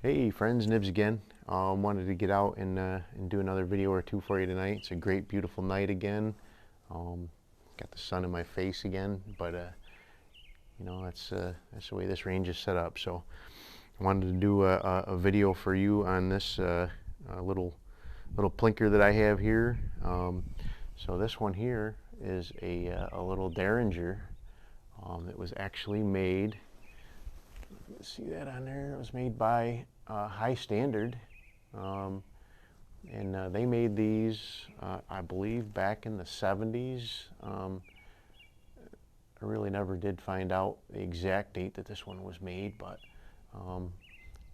Hey friends, Nibs again. Wanted to get out and do another video or two for you tonight. It's a great, beautiful night again. Got the sun in my face again, but you know, that's the way this range is set up. So I wanted to do a video for you on this little plinker that I have here. So this one here is a little derringer that was actually made. See that on there? It was made by High Standard, and they made these, I believe, back in the 70s. I really never did find out the exact date that this one was made, but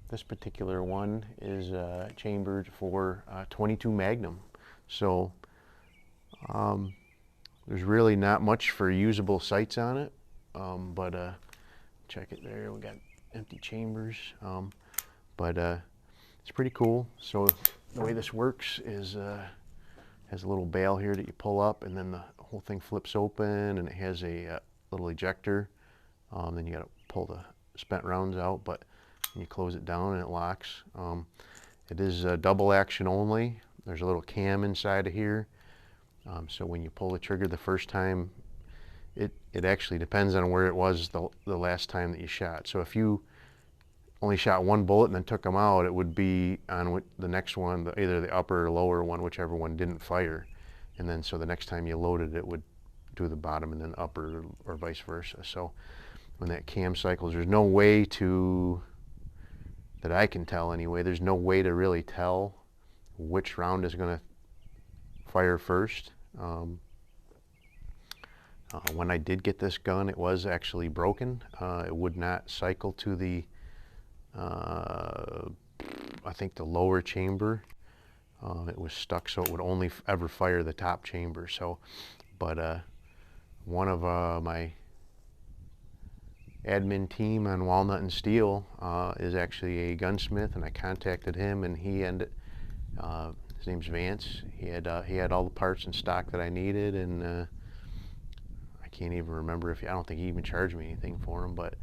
this particular one is chambered for 22 Magnum. So there's really not much for usable sights on it, but check it there. We got empty chambers, but it's pretty cool. So the way this works is has a little bail here that you pull up, and then the whole thing flips open, and it has a little ejector. Then you got to pull the spent rounds out, but you close it down and it locks. It is double action only. There's a little cam inside of here, so when you pull the trigger the first time, it actually depends on where it was the last time that you shot. So if you only shot one bullet and then took them out, it would be on the next one, either the upper or lower one, whichever one didn't fire. And then so the next time you loaded it would do the bottom and then upper, or vice versa. So when that cam cycles, there's no way to, that I can tell anyway, there's no way to really tell which round is going to fire first. When I did get this gun, it was actually broken. It would not cycle to the, I think the lower chamber. It was stuck, so it would only ever fire the top chamber. So, but one of my admin team on Walnut and Steel is actually a gunsmith, and I contacted him, and his name's Vance. He had all the parts in stock that I needed, and I can't even remember if I don't think he even charged me anything for them, but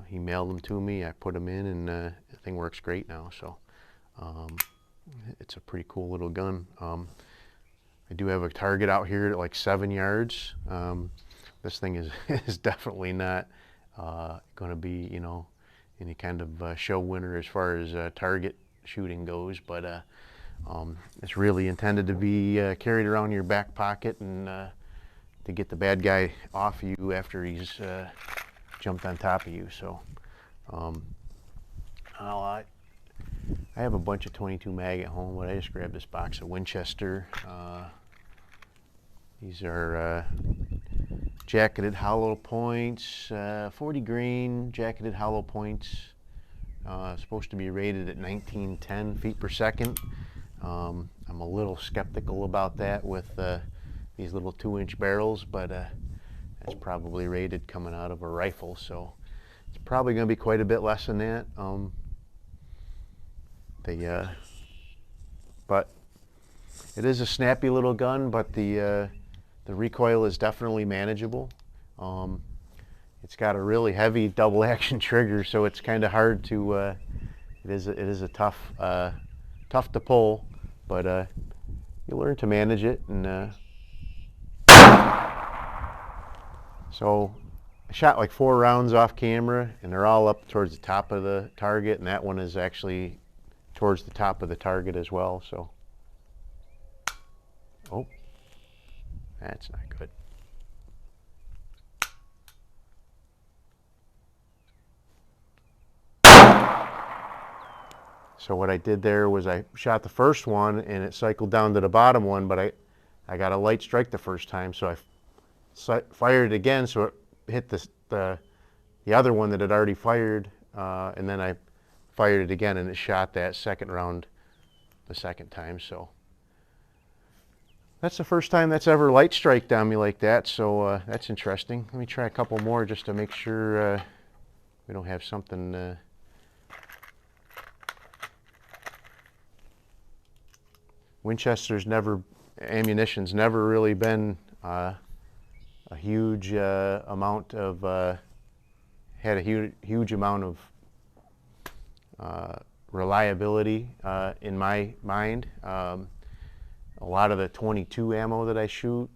he mailed them to me. I put them in, and the thing works great now. So it's a pretty cool little gun. I do have a target out here at like 7 yards. This thing is definitely not going to be, you know, any kind of show winner as far as target shooting goes, but it's really intended to be carried around in your back pocket and to get the bad guy off you after he's jumped on top of you. So I have a bunch of 22 mag at home, but I just grabbed this box of Winchester. These are jacketed hollow points, 40 grain jacketed hollow points, supposed to be rated at 1910 feet per second. I'm a little skeptical about that with these little 2-inch barrels, but that's probably rated coming out of a rifle, so it's probably going to be quite a bit less than that. But it is a snappy little gun, but the recoil is definitely manageable. It's got a really heavy double action trigger, so it's kind of hard to. It is a tough to pull, but you learn to manage it. And so I shot like 4 rounds off camera, and they're all up towards the top of the target, and that one is actually towards the top of the target as well. So, oh, that's not good. So what I did there was I shot the first one and it cycled down to the bottom one, but I got a light strike the first time, so I fired it again, so it hit the other one that had already fired, and then I fired it again, and it shot that second round the second time. So that's the first time that's ever light striked on me like that, so that's interesting. Let me try a couple more just to make sure we don't have something. Winchester's ammunition's never really been a huge amount of, had a huge amount of reliability in my mind. A lot of the 22 ammo that I shoot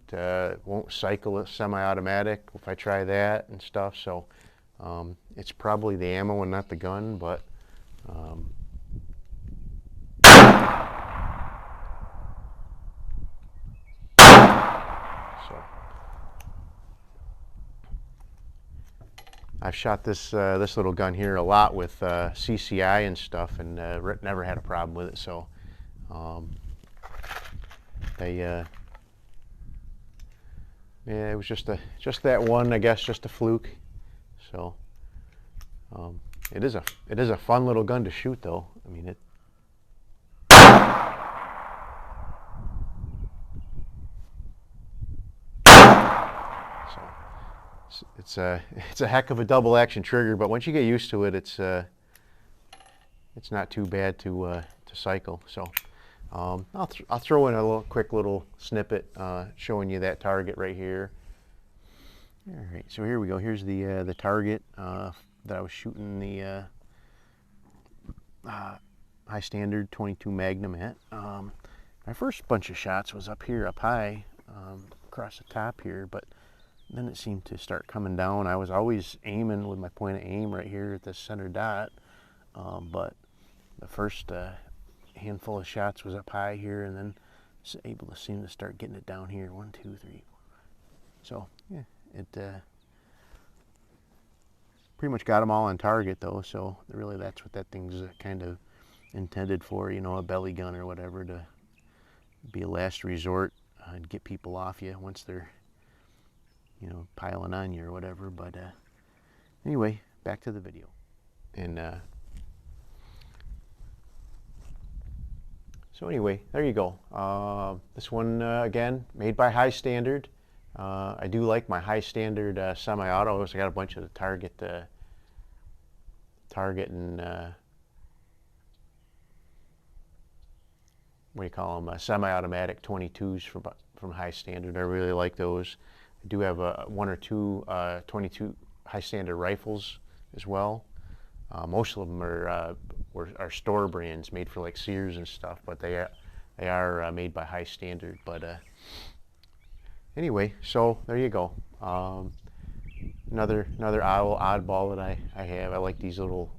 won't cycle a semi-automatic if I try that and stuff, so it's probably the ammo and not the gun, but so I've shot this this little gun here a lot with CCI and stuff, and never had a problem with it. So yeah, it was just that one, I guess, just a fluke. So it is a fun little gun to shoot, though. I mean it. So it's a heck of a double action trigger, but once you get used to it, it's not too bad to cycle. So I'll throw in a quick little snippet showing you that target right here. All right, so here we go. Here's the target that I was shooting the high standard 22 Magnum at. My first bunch of shots was up here, up high, across the top here, but then it seemed to start coming down. I was always aiming with my point of aim right here at the center dot, but the first handful of shots was up high here, and then able to seem to start getting it down here. 1, 2, 3. So yeah, it pretty much got them all on target though. So really, that's what that thing's kind of intended for. You know, a belly gun or whatever, to be a last resort and get people off you once they're, you know, piling on you or whatever. But anyway, back to the video. And so anyway, there you go. This one, again, made by High Standard. I do like my High Standard semi-autos. I got a bunch of the Target and what do you call them? Semi-automatic 22s from High Standard. I really like those. I do have 1 or 2 22 High Standard rifles as well. Most of them are store brands made for like Sears and stuff, but they are made by High Standard. But anyway, so there you go. Another oddball that I have. I like these little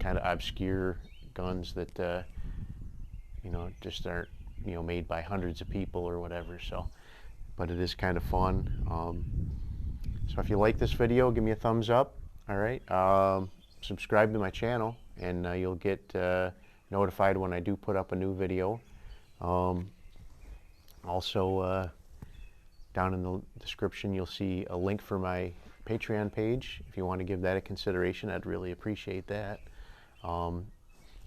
kind of obscure guns that you know, just aren't, you know, made by hundreds of people or whatever. So, but it is kind of fun. So if you like this video, give me a thumbs up. All right. Subscribe to my channel, and you'll get notified when I do put up a new video. Also, down in the description, you'll see a link for my Patreon page. If you want to give that a consideration, I'd really appreciate that. And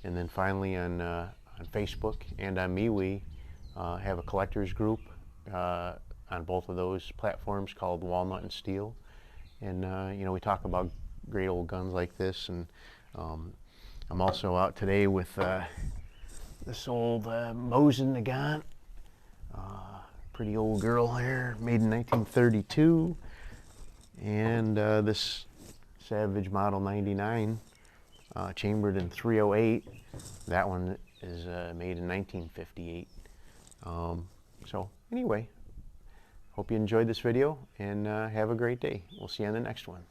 then finally, on Facebook and on MeWe, have a collectors group on both of those platforms called Walnut and Steel. And you know, we talk about great old guns like this. And I'm also out today with this old Mosin again. Pretty old girl here, made in 1932. And this Savage Model 99, chambered in 308. That one is made in 1958. So anyway, hope you enjoyed this video, and have a great day. We'll see you on the next one.